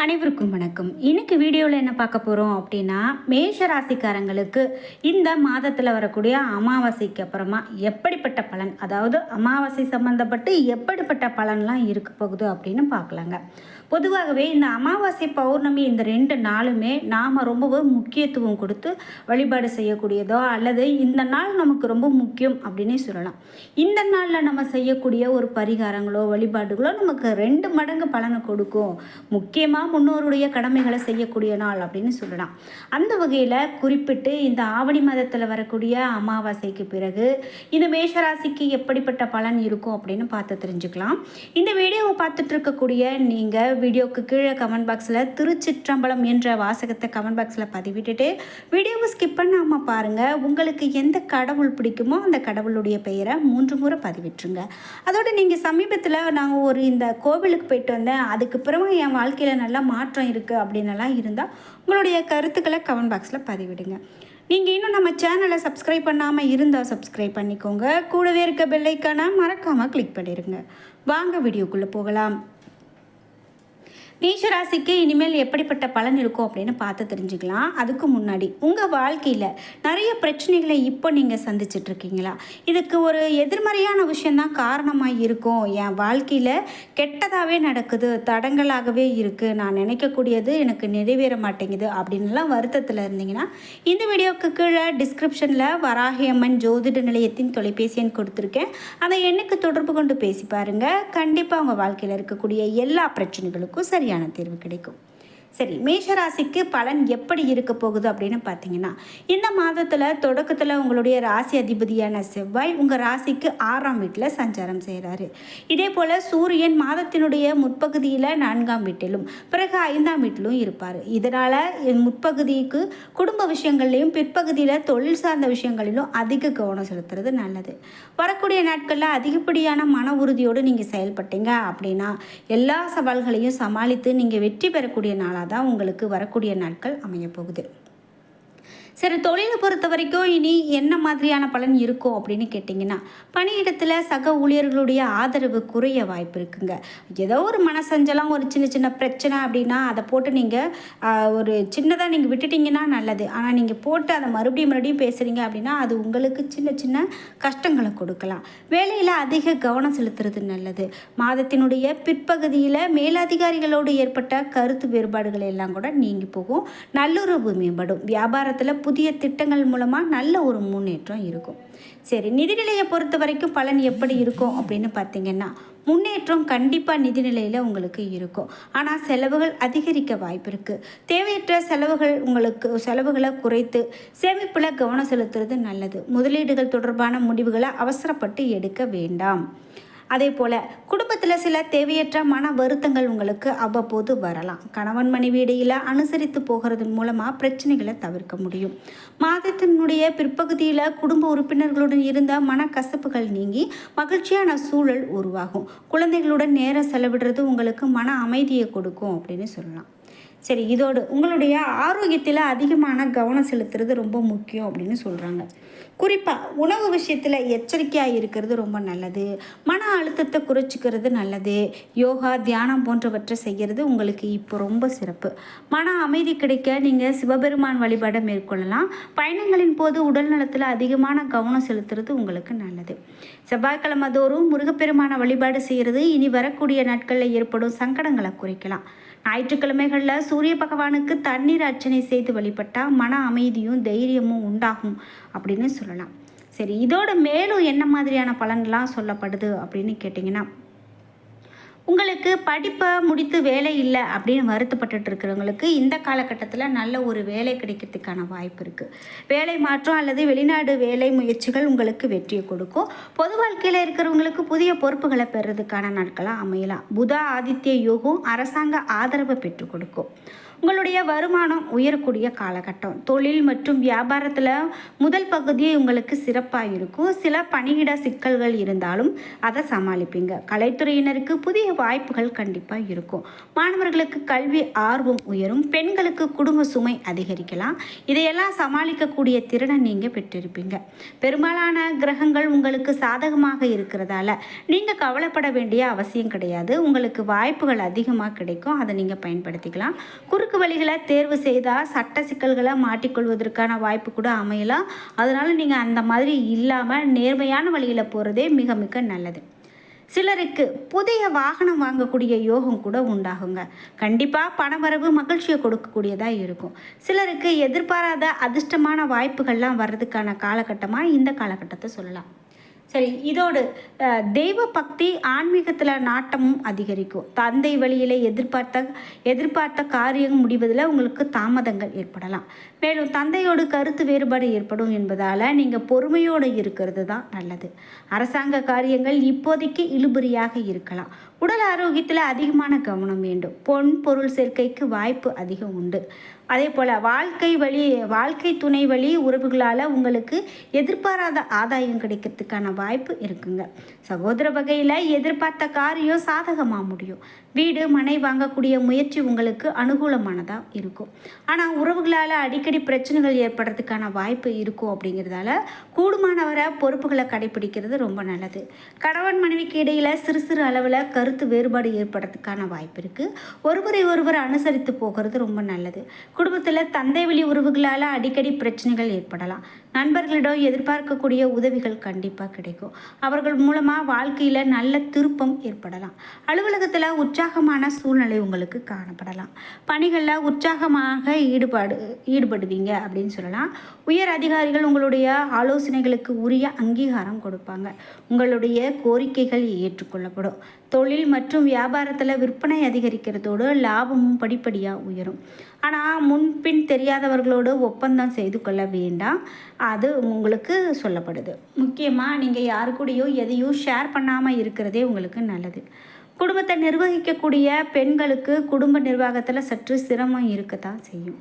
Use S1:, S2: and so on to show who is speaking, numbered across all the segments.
S1: அனைவருக்கும் வணக்கம். இன்னைக்கு வீடியோவில் என்ன பார்க்க போகிறோம் அப்படின்னா, மேஷ ராசிக்காரங்களுக்கு இந்த மாதத்தில் வரக்கூடிய அமாவாசைக்கு அப்புறமா எப்படிப்பட்ட பலன், அதாவது அமாவாசை சம்மந்தப்பட்டு எப்படிப்பட்ட பலன்லாம் இருக்க போகுது அப்படின்னு பார்க்கலாங்க. பொதுவாகவே இந்த அமாவாசை பௌர்ணமி இந்த 2 நாளுமே நாம் ரொம்பவும் முக்கியத்துவம் கொடுத்து வழிபாடு செய்யக்கூடியதோ அல்லது இந்த நாள் நமக்கு ரொம்ப முக்கியம் அப்படின்னே சொல்லலாம். இந்த நாளில் நம்ம செய்யக்கூடிய ஒரு பரிகாரங்களோ வழிபாடுகளோ நமக்கு 2 மடங்கு பலனை கொடுக்கும். முக்கியமாக முன்னோருடைய கடமைகளை செய்யக்கூடிய நாள் அப்படின்னு சொல்லலாம். அந்த வகையில் குறிப்பிட்டு இந்த ஆவணி மாதத்தில் வரக்கூடிய அமாவாசைக்கு பிறகு இந்த மேஷராசிக்கு எப்படிப்பட்ட பலன் இருக்கும் அப்படின்னு பார்த்து தெரிஞ்சுக்கலாம். இந்த வீடியோவை பார்த்துட்டு இருக்கக்கூடிய நீங்கள் வீடியோக்கு கீழே கமெண்ட் பாக்ஸில் திருச்சிற்றம்பலம் என்ற வாசகத்தை கமெண்ட் பாக்ஸில் பதிவிட்டுட்டு வீடியோவை ஸ்கிப் பண்ணாமல் பாருங்கள். உங்களுக்கு எந்த கடவுள் பிடிக்குமோ அந்த கடவுளுடைய பெயரை 3 முறை பதிவிட்டுருங்க. அதோடு நீங்கள் சமீபத்தில் நாங்கள் இந்த கோவிலுக்கு போயிட்டு வந்தேன், அதுக்கு பிறகு என் வாழ்க்கையில் நல்லா மாற்றம் இருக்குது அப்படின்னலாம் இருந்தால் உங்களுடைய கருத்துக்களை கமெண்ட் பாக்ஸில் பதிவிடுங்க. நீங்கள் இன்னும் நம்ம சேனலை சப்ஸ்கிரைப் பண்ணாமல் இருந்தால் சப்ஸ்கிரைப் பண்ணிக்கோங்க. கூடவே இருக்க பெல் ஐக்கானை மறக்காமல் கிளிக் பண்ணிடுங்க. வாங்க வீடியோக்குள்ளே போகலாம். மேஷராசிக்கு இனிமேல் எப்படிப்பட்ட பலன் இருக்கும் அப்படின்னு பார்த்து தெரிஞ்சுக்கலாம். அதுக்கு முன்னாடி உங்கள் வாழ்க்கையில் நிறைய பிரச்சனைகளை இப்போ நீங்கள் சந்திச்சிட்ருக்கீங்களா? இதுக்கு ஒரு எதிர்மறையான விஷயந்தான் காரணமாக இருக்கும். என் வாழ்க்கையில் கெட்டதாகவே நடக்குது, தடங்களாகவே இருக்குது, நான் நினைக்கக்கூடியது எனக்கு நிறைவேற மாட்டேங்குது அப்படின்லாம் வருத்தத்தில் இருந்தீங்கன்னா இந்த வீடியோவுக்கு கீழே டிஸ்கிரிப்ஷனில் வராகியம்மன் ஜோதிட நிலையத்தின் தொலைபேசி எண் கொடுத்துருக்கேன். அதை எண்ணுக்கு தொடர்பு கொண்டு பேசி பாருங்கள். கண்டிப்பாக உங்கள் வாழ்க்கையில் இருக்கக்கூடிய எல்லா பிரச்சனைகளுக்கும் சரியான தீர்வு கிடைக்கும். சரி, மேஷராசிக்கு பலன் எப்படி இருக்க போகுது அப்படின்னு பார்த்தீங்கன்னா, இந்த மாதத்தில் தொடக்கத்தில் உங்களுடைய ராசி அதிபதியான செவ்வாய் உங்கள் ராசிக்கு 6ஆம் வீட்டில் சஞ்சாரம் செய்கிறாரு. இதே போல் சூரியன் மாதத்தினுடைய முற்பகுதியில் 4ஆம் வீட்டிலும் பிறகு 5ஆம் வீட்டிலும் இருப்பார். இதனால் முற்பகுதிக்கு குடும்ப விஷயங்கள்லையும் பிற்பகுதியில் தொழில் சார்ந்த விஷயங்களிலும் அதிக கவனம் செலுத்துறது நல்லது. வரக்கூடிய நாட்களில் அதிகப்படியான மன உறுதியோடு நீங்கள் செயல்பட்டீங்க அப்படின்னா எல்லா சவால்களையும் சமாளித்து நீங்கள் வெற்றி பெறக்கூடிய நாளாக தான் உங்களுக்கு வரக்கூடிய நாட்கள் அமையப்போகுது. சரி, தொழிலை பொறுத்த வரைக்கும் இனி என்ன மாதிரியான பலன் இருக்கும் அப்படின்னு கேட்டிங்கன்னா, பணியிடத்தில் சக ஊழியர்களுடைய ஆதரவு குறைய வாய்ப்பு இருக்குங்க. ஏதோ ஒரு மனசஞ்சலம், ஒரு சின்ன சின்ன பிரச்சனை அப்படின்னா அதை போட்டு நீங்கள் ஒரு சின்னதாக நீங்கள் விட்டுட்டிங்கன்னா நல்லது. ஆனால் நீங்கள் போட்டு அதை மறுபடியும் பேசுகிறீங்க அப்படின்னா அது உங்களுக்கு சின்ன சின்ன கஷ்டங்களை கொடுக்கலாம். வேலையில் அதிக கவனம் செலுத்துறது நல்லது. மாதத்தினுடைய பிற்பகுதியில் மேலதிகாரிகளோடு ஏற்பட்ட கருத்து வேறுபாடுகள் எல்லாம் கூட நீங்கி போகும். நல்லுறவு மேம்படும். வியாபாரத்தில் புதிய திட்டங்கள் மூலமாக நல்ல ஒரு முன்னேற்றம் இருக்கும். சரி, நிதிநிலையை பொறுத்த வரைக்கும் பலன் எப்படி இருக்கும் அப்படின்னு பார்த்தீங்கன்னா, முன்னேற்றம் கண்டிப்பாக நிதிநிலையில் உங்களுக்கு இருக்கும். ஆனால் செலவுகள் அதிகரிக்க வாய்ப்பு இருக்குது. தேவையற்ற செலவுகளை குறைத்து சேமிப்பில் கவனம் செலுத்துறது நல்லது. முதலீடுகள் தொடர்பான முடிவுகளை அவசரப்பட்டு எடுக்க வேண்டாம். அதே போல் குடும்பத்தில் சில தேவையற்ற மன வருத்தங்கள் உங்களுக்கு அவ்வப்போது வரலாம். கணவன் மனைவி இடையில் அனுசரித்து போகிறது மூலமாக பிரச்சனைகளை தவிர்க்க முடியும். மாதத்தினுடைய பிற்பகுதியில் குடும்ப உறுப்பினர்களுடன் இருந்த மனக்கசப்புகள் நீங்கி மகிழ்ச்சியான சூழல் உருவாகும். குழந்தைகளுடன் நேரம் செலவிடுறது உங்களுக்கு மன அமைதியை கொடுக்கும் அப்படின்னு சொல்லலாம். சரி, இதோடு உங்களுடைய ஆரோக்கியத்தில் அதிகமான கவனம் செலுத்துறது ரொம்ப முக்கியம் அப்படின்னு சொல்கிறாங்க. குறிப்பாக உணவு விஷயத்தில் எச்சரிக்கையாக இருக்கிறது ரொம்ப நல்லது. மன அழுத்தத்தை குறைச்சிக்கிறது நல்லது. யோகா, தியானம் போன்றவற்றை செய்கிறது உங்களுக்கு இப்போ ரொம்ப சிறப்பு. மன அமைதி கிடைக்க நீங்கள் சிவபெருமான் வழிபாடை மேற்கொள்ளலாம். பயணங்களின் போது உடல் நலத்தில் அதிகமான கவனம் செலுத்துறது உங்களுக்கு நல்லது. செவ்வாய்க்கிழமை தோறும் முருகப்பெருமான வழிபாடு செய்கிறது இனி வரக்கூடிய நாட்களில் ஏற்படும் சங்கடங்களை குறைக்கலாம். ஞாயிற்றுக்கிழமைகளில் சூரிய பகவானுக்கு தண்ணீர் அர்ச்சனை செய்து வழிபட்டால் மன அமைதியும் தைரியமும் உண்டாகும் அப்படின்னு சொல்லலாம். சரி, இதோட மேலும் என்ன மாதிரியான பலன்லாம் சொல்லப்படுது அப்படின்னு கேட்டிங்கன்னா, உங்களுக்கு படிப்பை முடித்து வேலை இல்லை அப்படின்னு வருத்தப்பட்டு இருக்கிறவங்களுக்கு இந்த காலகட்டத்தில் நல்ல ஒரு வேலை கிடைக்கிறதுக்கான வாய்ப்பு இருக்குது. வேலை மாற்றம் அல்லது வெளிநாடு வேலை முயற்சிகள் உங்களுக்கு வெற்றியை கொடுக்கும். பொது வாழ்க்கையில் இருக்கிறவங்களுக்கு புதிய பொறுப்புகளை பெறுறதுக்கான நாட்களாக அமையலாம். புத ஆதித்ய யோகம் அரசாங்க ஆதரவை பெற்றுக் கொடுக்கும். உங்களுடைய வருமானம் உயரக்கூடிய காலகட்டம். தொழில் மற்றும் வியாபாரத்தில் முதல் பகுதி உங்களுக்கு சிறப்பாக இருக்கும். சில பணியிட சிக்கல்கள் இருந்தாலும் அதை சமாளிப்பீங்க. கலைத்துறையினருக்கு புதிய வாய்ப்புகள் கண்டிப்பாக இருக்கும். மாணவர்களுக்கு கல்வி ஆர்வம் உயரும். பெண்களுக்கு குடும்ப சுமை அதிகரிக்கலாம். இதையெல்லாம் சமாளிக்கக்கூடிய திறனை நீங்கள் பெற்றிருப்பீங்க. பெரும்பாலான கிரகங்கள் உங்களுக்கு சாதகமாக இருக்கிறதால நீங்கள் கவலைப்பட வேண்டிய அவசியம் கிடையாது. உங்களுக்கு வாய்ப்புகள் அதிகமாக கிடைக்கும். அதை நீங்கள் பயன்படுத்திக்கலாம். குறுக்கு வழிகளை தேர்வு செய்தால் சட்ட சிக்கல்களை மாட்டிக்கொள்வதற்கான வாய்ப்பு கூட அமையலாம். அதனால் நீங்கள் அந்த மாதிரி இல்லாமல் நேர்மையான வழியில் போகிறதே மிக மிக நல்லது. சிலருக்கு புதிய வாகனம் வாங்கக்கூடிய யோகம் கூட உண்டாகுங்க. கண்டிப்பாக பணவரவு மகிழ்ச்சியை கொடுக்கக்கூடியதாக இருக்கும். சிலருக்கு எதிர்பாராத அதிர்ஷ்டமான வாய்ப்புகள்லாம் வர்றதுக்கான காலகட்டமாக இந்த காலகட்டத்தை சொல்லலாம். சரி, இதோடு தெய்வ பக்தி ஆன்மீகத்தில் நாட்டமும் அதிகரிக்கும். தந்தை வழியில் எதிர்பார்த்த காரியம் முடிவதில் உங்களுக்கு தாமதங்கள் ஏற்படலாம். மேலும் தந்தையோடு கருத்து வேறுபாடு ஏற்படும் என்பதால் நீங்கள் பொறுமையோடு இருக்கிறது தான் நல்லது. அரசாங்க காரியங்கள் இப்போதைக்கு இழுபறியாக இருக்கலாம். உடல் ஆரோக்கியத்தில் அதிகமான கவனம் வேண்டும். பொன் பொருள் சேர்க்கைக்கு வாய்ப்பு அதிகம் உண்டு. அதே போல் வாழ்க்கை துணை வழி உறவுகளால் உங்களுக்கு எதிர்பாராத ஆதாயம் கிடைக்கிறதுக்கான வாய்ப்பு இருக்குங்க. சகோதர வகையில் எதிர்பார்த்த காரியம் சாதகமாக முடியும். வீடு மனை வாங்கக்கூடிய முயற்சி உங்களுக்கு அனுகூலமானதாக இருக்கும். ஆனால் உறவுகளால் அடிக்கடி பிரச்சனைகள் ஏற்படுறதுக்கான வாய்ப்பு இருக்கும். அப்படிங்கிறதால கூடுமானவரை பொறுப்புகளை கடைபிடிக்கிறது ரொம்ப நல்லது. கணவன் மனைவிக்கு இடையில் சிறு சிறு அளவில் கருத்து வேறுபாடு ஏற்படுறதுக்கான வாய்ப்பு இருக்குது. ஒருவரை அனுசரித்து போகிறது ரொம்ப நல்லது. குடும்பத்தில் தந்தை வழி உறவுகளால் அடிக்கடி பிரச்சனைகள் ஏற்படலாம். நண்பர்களிடம் எதிர்பார்க்கக்கூடிய உதவிகள் கண்டிப்பாக கிடைக்கும். அவர்கள் மூலமாக வாழ்க்கையில் நல்ல திருப்பம் ஏற்படலாம். அலுவலகத்தில் உற்சாகமான சூழ்நிலை உங்களுக்கு காணப்படலாம். பணிகளில் உற்சாகமாக ஈடுபடுவீங்க அப்படின்னு சொல்லலாம். உயர் அதிகாரிகள் உங்களுடைய ஆலோசனைகளுக்கு உரிய அங்கீகாரம் கொடுப்பாங்க. உங்களுடைய கோரிக்கைகள் ஏற்றுக்கொள்ளப்படும். தொழில் மற்றும் வியாபாரத்தில் விற்பனை அதிகரிக்கிறதோடு லாபமும் படிப்படியாக உயரும். ஆனால் முன்பின் தெரியாதவர்களோடு ஒப்பந்தம் செய்து கொள்ள வேண்டாம். அது உங்களுக்கு சொல்லப்படுது. முக்கியமாக நீங்கள் யாரு கூடயோ எதையும் ஷேர் பண்ணாமல் இருக்கிறதே உங்களுக்கு நல்லது. குடும்பத்தை நிர்வகிக்கக்கூடிய பெண்களுக்கு குடும்ப நிர்வாகத்தில் சற்று சிரமம் இருக்கத்தான் செய்யும்.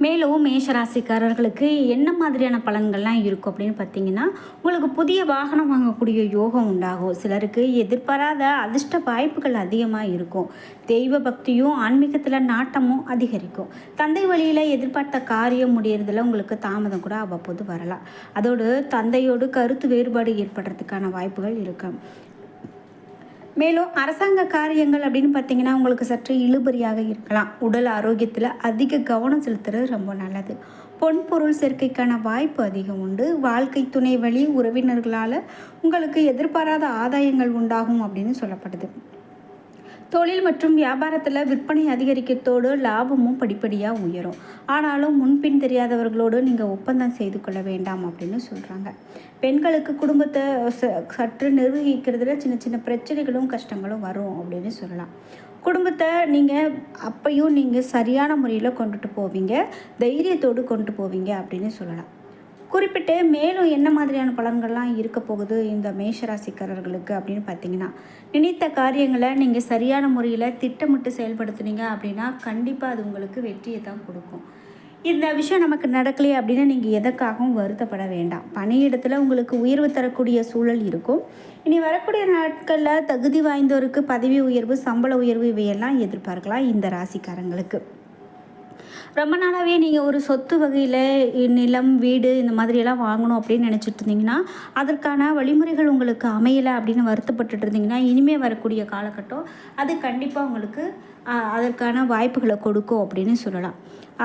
S1: மேலும் மேஷராசிக்காரர்களுக்கு என்ன மாதிரியான பலன்கள்லாம் இருக்கும் அப்படின்னு பார்த்தீங்கன்னா, உங்களுக்கு புதிய வாகனம் வாங்கக்கூடிய யோகம் உண்டாகும். சிலருக்கு எதிர்பாராத அதிர்ஷ்ட வாய்ப்புகள் அதிகமாக இருக்கும். தெய்வ பக்தியும் ஆன்மீகத்தில் நாட்டமும் அதிகரிக்கும். தந்தை வழியில் எதிர்பார்த்த காரியம் முடியறதுல உங்களுக்கு தாமதம் கூட அவ்வப்போது வரலாம். அதோடு தந்தையோடு கருத்து வேறுபாடு ஏற்படுறதுக்கான வாய்ப்புகள் இருக்கும். மேலும் அரசாங்க காரியங்கள் அப்படின்னு பார்த்தீங்கன்னா உங்களுக்கு சற்று இழுபறியாக இருக்கலாம். உடல் ஆரோக்கியத்தில் அதிக கவனம் செலுத்துறது ரொம்ப நல்லது. பொன் பொருள் சேர்க்கைக்கான வாய்ப்பு அதிகம் உண்டு. வாழ்க்கை துணை வழி உறவினர்களால் உங்களுக்கு எதிர்பாராத ஆதாயங்கள் உண்டாகும் அப்படின்னு சொல்லப்படுது. தொழில் மற்றும் வியாபாரத்தில் விற்பனை அதிகரிக்கிறதோடு லாபமும் படிப்படியாக உயரும். ஆனாலும் முன்பின் தெரியாதவர்களோடு நீங்கள் ஒப்பந்தம் செய்து கொள்ள வேண்டாம் அப்படின்னு சொல்கிறாங்க. பெண்களுக்கு குடும்பத்தை சற்று நிர்வகிக்கிறதுல சின்ன சின்ன பிரச்சனைகளும் கஷ்டங்களும் வரும் அப்படின்னு சொல்லலாம். குடும்பத்தை அப்பையும் நீங்கள் சரியான முறையில் கொண்டுட்டு போவீங்க, தைரியத்தோடு கொண்டு போவீங்க அப்படின்னு சொல்லலாம். குறிப்பிட்டு மேலும் என்ன மாதிரியான பலன்கள்லாம் இருக்க போகுது இந்த மேஷராசிக்காரர்களுக்கு அப்படின்னு பார்த்தீங்கன்னா, நினைத்த காரியங்களை நீங்கள் சரியான முறையில் திட்டமிட்டு செயல்படுத்துனீங்க அப்படின்னா கண்டிப்பாக அது உங்களுக்கு வெற்றியை தான் கொடுக்கும். இந்த விஷயம் நமக்கு நடக்கலையே அப்படின்னு நீங்கள் எதற்காகவும் வருத்தப்பட வேண்டாம். பணியிடத்தில் உங்களுக்கு உயர்வு தரக்கூடிய சூழல் இருக்கும். இனி வரக்கூடிய நாட்களில் தகுதி வாய்ந்தோருக்கு பதவி உயர்வு, சம்பள உயர்வு இவையெல்லாம் எதிர்பார்க்கலாம் இந்த ராசிக்காரங்களுக்கு. ரொம்ப நாளாகவே நீங்கள் ஒரு சொத்து வகையில் நிலம், வீடு இந்த மாதிரியெல்லாம் வாங்கணும் அப்படின்னு நினச்சிட்டு இருந்தீங்கன்னா, அதற்கான வழிமுறைகள் உங்களுக்கு அமையலை அப்படின்னு வருத்தப்பட்டுட்டு இருந்தீங்கன்னா, இனிமேல் வரக்கூடிய காலகட்டம் அது கண்டிப்பாக உங்களுக்கு அதற்கான வாய்ப்புகளை கொடுக்கும் அப்படின்னு சொல்லலாம்.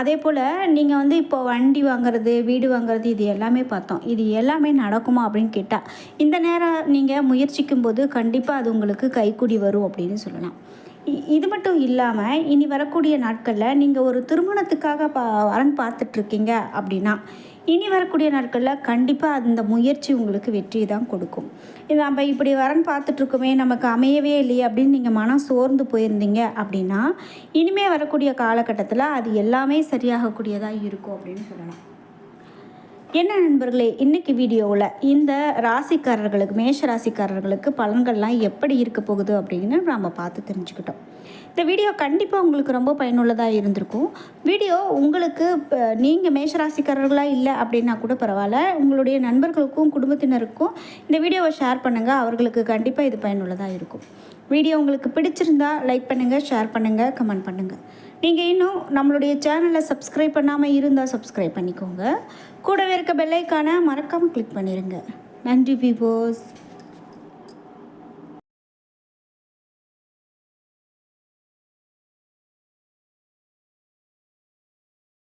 S1: அதே போல் நீங்கள் இப்போ வண்டி வாங்குறது, வீடு வாங்குறது இது எல்லாமே பார்த்தோம். இது எல்லாமே நடக்குமா அப்படின்னு கேட்டால், இந்த நேரம் நீங்கள் முயற்சிக்கும்போது கண்டிப்பாக அது உங்களுக்கு கைக்கூடி வரும் அப்படின்னு சொல்லலாம். இது மட்டும் இல்லாமல் இனி வரக்கூடிய நாட்களில் நீங்கள் ஒரு திருமணத்துக்காக வரன் பார்த்துட்ருக்கீங்க அப்படின்னா, இனி வரக்கூடிய நாட்களில் கண்டிப்பாக அந்த முயற்சி உங்களுக்கு வெற்றி தான் கொடுக்கும். நம்ம இப்படி வரன் பார்த்துட்ருக்கோமே, நமக்கு அமையவே இல்லையே அப்படின்னு நீங்கள் மனம் சோர்ந்து போயிருந்தீங்க அப்படின்னா, இனிமேல் வரக்கூடிய காலகட்டத்தில் அது எல்லாமே சரியாகக்கூடியதாக இருக்கும் அப்படின்னு சொல்லலாம். என்ன நண்பர்களே, இன்றைக்கி வீடியோவில் இந்த ராசிக்காரர்களுக்கு, மேஷ ராசிக்காரர்களுக்கு பலன்கள்லாம் எப்படி இருக்க போகுது அப்படின்னு நம்ம பார்த்து தெரிஞ்சுக்கிட்டோம். இந்த வீடியோ கண்டிப்பாக உங்களுக்கு ரொம்ப பயனுள்ளதாக இருந்திருக்கும். வீடியோ உங்களுக்கு நீங்கள் மேஷராசிக்காரர்களாக இல்லை அப்படின்னா கூட பரவாயில்ல, உங்களுடைய நண்பர்களுக்கும் குடும்பத்தினருக்கும் இந்த வீடியோவை ஷேர் பண்ணுங்கள். அவர்களுக்கு கண்டிப்பாக இது பயனுள்ளதாக இருக்கும். வீடியோ உங்களுக்கு பிடிச்சிருந்தா லைக் பண்ணுங்கள், ஷேர் பண்ணுங்கள், கமெண்ட் பண்ணுங்கள். நீங்கள் இன்னும் நம்மளுடைய சேனலை சப்ஸ்கிரைப் பண்ணாமல் இருந்தால் சப்ஸ்கிரைப் பண்ணிக்கோங்க. கூடவே இருக்க பெல் ஐக்கானை மறக்காமல் கிளிக் பண்ணிடுங்க. நன்றி வியூவர்ஸ்.